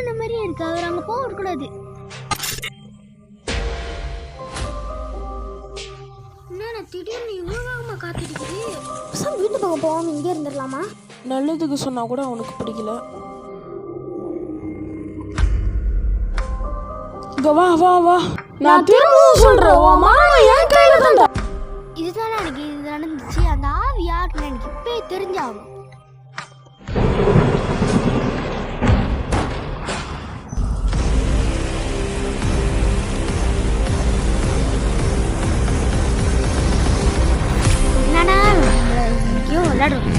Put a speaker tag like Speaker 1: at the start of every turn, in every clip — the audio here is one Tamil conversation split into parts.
Speaker 1: போன மாதிரியே இருக்கு. அவர் அங்க போக கூடாது. என்ன திடீர்னு இவ்வளவு வேகமா காத்திருக்குது? வீட்டு பக்கம் போகாம இங்கே இருந்துடலாமா?
Speaker 2: நல்லதுக்கு சொன்னா கூட அவனுக்கு பிடிக்கல. இங்க வா வா வா, நான் திரும்பவும் சொல்றேன், என் கையில தான்டா.
Speaker 1: இதுதானே எனக்கு இது நடந்துச்சு. அந்த ஆவி யாருன்னு எனக்கு இப்பயே தெரிஞ்சாகும். என்னடா இங்கேயும் விளையாடுறோம்.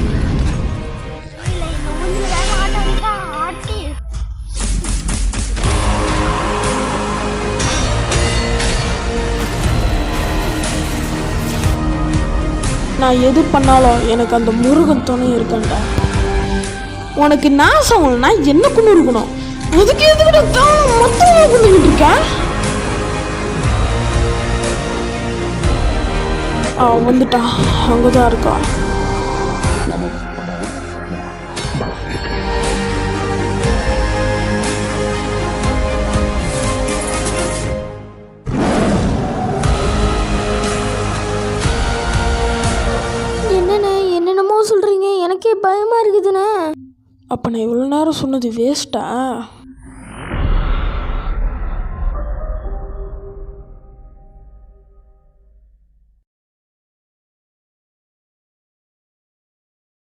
Speaker 2: நான் எது பண்ணாலும் எனக்கு அந்த முருகன் துணை இருக்கண்டா. உனக்கு நாசம் இல்லைன்னா என்ன கொண்டு இருக்கணும், அதுக்கு எதுக்கிட்ட மொத்தமாக கொண்டுகிட்டு இருக்கேன். வந்துட்டான், அங்கதான் இருக்கா.
Speaker 1: என்னென்னமோ சொல்றீங்க, எனக்கே பயமா இருக்குதுண்ணே.
Speaker 2: அப்போ நான் இவ்வளோ நேரம் சொன்னது வேஸ்ட்டா?